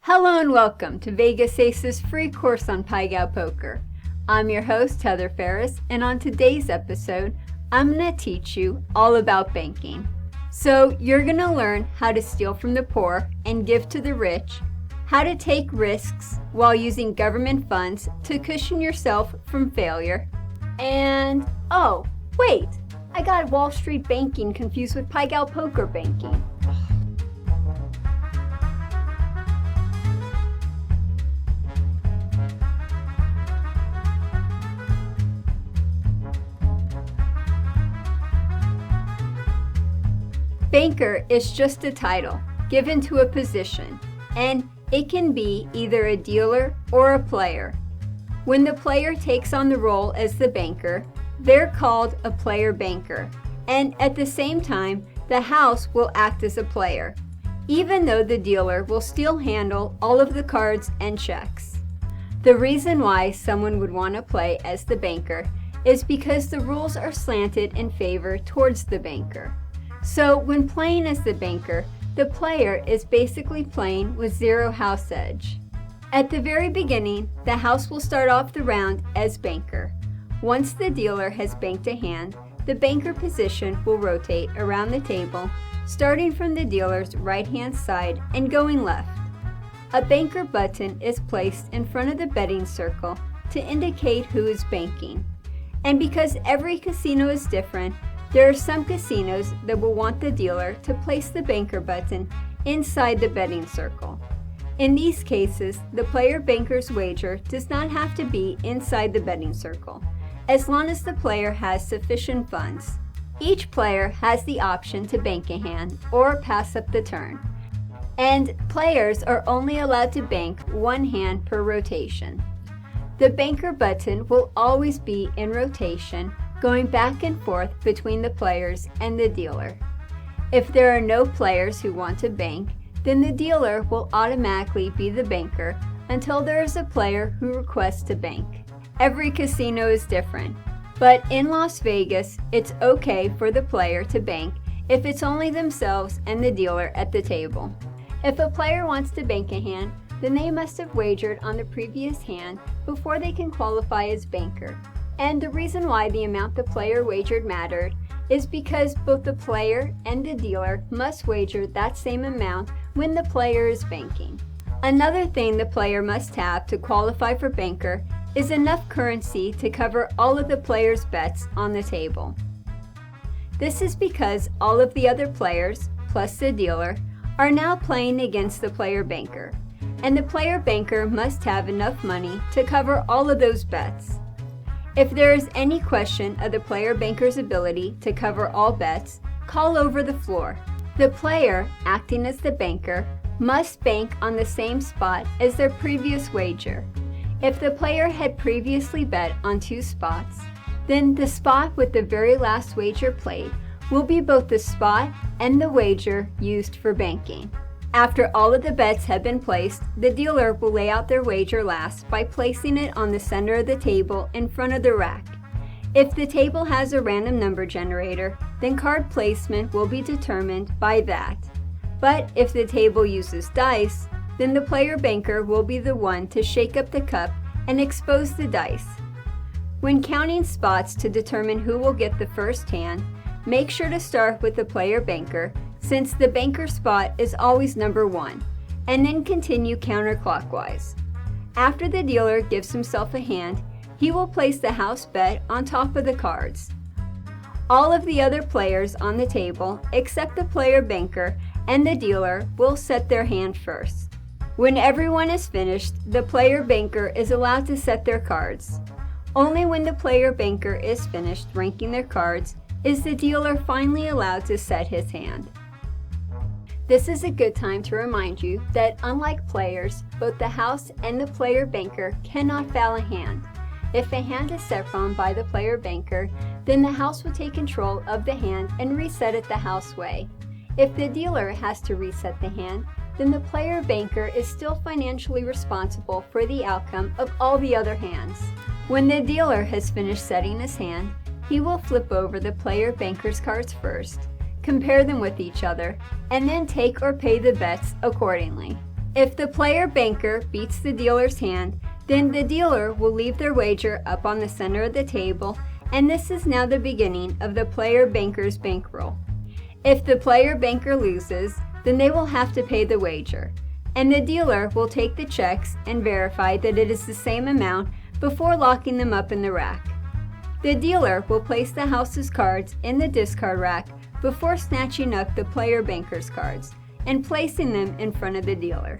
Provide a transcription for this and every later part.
Hello and welcome to Vegas Ace's free course on Pai Gow poker. I'm your host, Heather Ferris, and on today's episode, I'm going to teach you all about banking. So you're going to learn how to steal from the poor and give to the rich, how to take risks while using government funds to cushion yourself from failure, and, oh, wait, I got Wall Street banking confused with Pai Gow poker banking. Banker is just a title given to a position, and it can be either a dealer or a player. When the player takes on the role as the banker, they're called a player banker, and at the same time, the house will act as a player, even though the dealer will still handle all of the cards and checks. The reason why someone would want to play as the banker is because the rules are slanted in favor towards the banker. So when playing as the banker, the player is basically playing with zero house edge. At the very beginning, the house will start off the round as banker. Once the dealer has banked a hand, the banker position will rotate around the table, starting from the dealer's right-hand side and going left. A banker button is placed in front of the betting circle to indicate who is banking. And because every casino is different, there are some casinos that will want the dealer to place the banker button inside the betting circle. In these cases, the player banker's wager does not have to be inside the betting circle, as long as the player has sufficient funds. Each player has the option to bank a hand or pass up the turn, and players are only allowed to bank one hand per rotation. The banker button will always be in rotation, going back and forth between the players and the dealer. If there are no players who want to bank, then the dealer will automatically be the banker until there is a player who requests to bank. Every casino is different, but in Las Vegas, it's okay for the player to bank if it's only themselves and the dealer at the table. If a player wants to bank a hand, then they must have wagered on the previous hand before they can qualify as banker. And the reason why the amount the player wagered mattered is because both the player and the dealer must wager that same amount when the player is banking. Another thing the player must have to qualify for banker is enough currency to cover all of the player's bets on the table. This is because all of the other players, plus the dealer, are now playing against the player banker, and the player banker must have enough money to cover all of those bets. If there is any question of the player banker's ability to cover all bets, call over the floor. The player, acting as the banker, must bank on the same spot as their previous wager. If the player had previously bet on two spots, then the spot with the very last wager played will be both the spot and the wager used for banking. After all of the bets have been placed, the dealer will lay out their wager last by placing it on the center of the table in front of the rack. If the table has a random number generator, then card placement will be determined by that. But if the table uses dice, then the player banker will be the one to shake up the cup and expose the dice. When counting spots to determine who will get the first hand, make sure to start with the player banker, since the banker spot is always number 1, and then continue counterclockwise. After the dealer gives himself a hand, he will place the house bet on top of the cards. All of the other players on the table, except the player banker and the dealer, will set their hand first. When everyone is finished, the player banker is allowed to set their cards. Only when the player banker is finished ranking their cards is the dealer finally allowed to set his hand. This is a good time to remind you that unlike players, both the house and the player banker cannot foul a hand. If a hand is set from by the player banker, then the house will take control of the hand and reset it the house way. If the dealer has to reset the hand, then the player banker is still financially responsible for the outcome of all the other hands. When the dealer has finished setting his hand, he will flip over the player banker's cards first, compare them with each other, and then take or pay the bets accordingly. If the player banker beats the dealer's hand, then the dealer will leave their wager up on the center of the table, and this is now the beginning of the player banker's bankroll. If the player banker loses, then they will have to pay the wager, and the dealer will take the checks and verify that it is the same amount before locking them up in the rack. The dealer will place the house's cards in the discard rack before snatching up the player banker's cards and placing them in front of the dealer.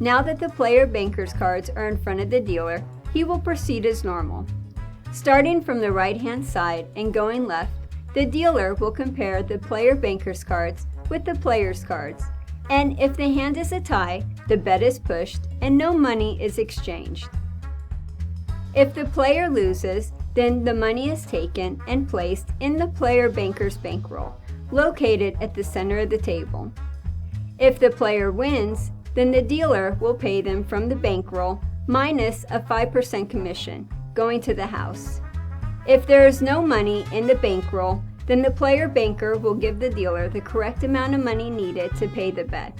Now that the player banker's cards are in front of the dealer, he will proceed as normal. Starting from the right-hand side and going left, the dealer will compare the player banker's cards with the player's cards, and if the hand is a tie, the bet is pushed and no money is exchanged. If the player loses, then the money is taken and placed in the player banker's bankroll, located at the center of the table. If the player wins, then the dealer will pay them from the bankroll minus a 5% commission, going to the house. If there is no money in the bankroll, then the player banker will give the dealer the correct amount of money needed to pay the bet.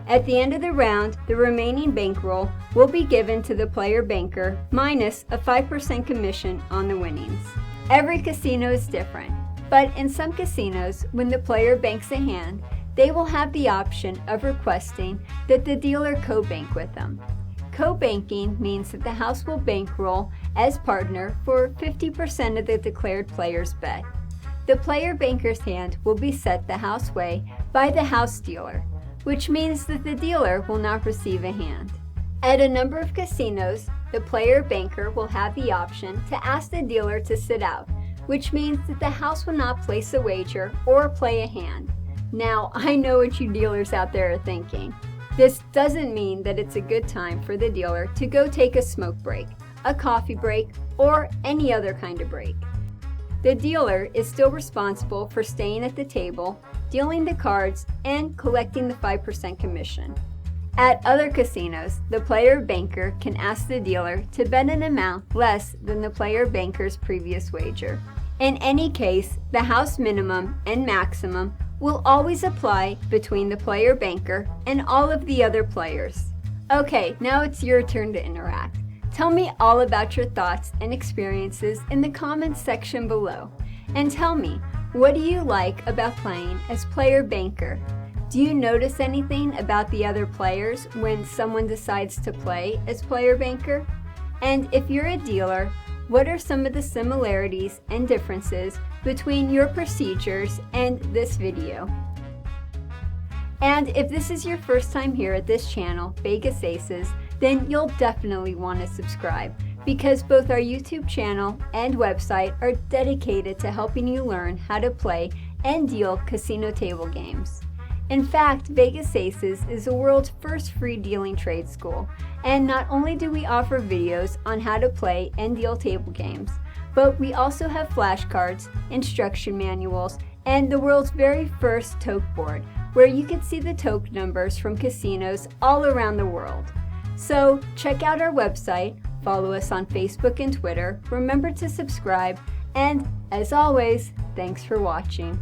At the end of the round, the remaining bankroll will be given to the player banker minus a 5% commission on the winnings. Every casino is different, but in some casinos, when the player banks a hand, they will have the option of requesting that the dealer co-bank with them. Co-banking means that the house will bankroll as partner for 50% of the declared player's bet. The player banker's hand will be set the house way by the house dealer, which means that the dealer will not receive a hand. At a number of casinos, the player banker will have the option to ask the dealer to sit out, which means that the house will not place a wager or play a hand. Now, I know what you dealers out there are thinking. This doesn't mean that it's a good time for the dealer to go take a smoke break, a coffee break, or any other kind of break. The dealer is still responsible for staying at the table, dealing the cards, and collecting the 5% commission. At other casinos, the player banker can ask the dealer to bet an amount less than the player banker's previous wager. In any case, the house minimum and maximum will always apply between the player banker and all of the other players. Okay, now it's your turn to interact. Tell me all about your thoughts and experiences in the comments section below. And tell me, what do you like about playing as player banker? Do you notice anything about the other players when someone decides to play as player banker? And if you're a dealer, what are some of the similarities and differences between your procedures and this video? And if this is your first time here at this channel, Vegas Aces, then you'll definitely want to subscribe, because both our YouTube channel and website are dedicated to helping you learn how to play and deal casino table games. In fact, Vegas Aces is the world's first free dealing trade school, and not only do we offer videos on how to play and deal table games, but we also have flashcards, instruction manuals, and the world's very first Toke board, where you can see the Toke numbers from casinos all around the world. So check out our website, follow us on Facebook and Twitter, remember to subscribe, and as always, thanks for watching.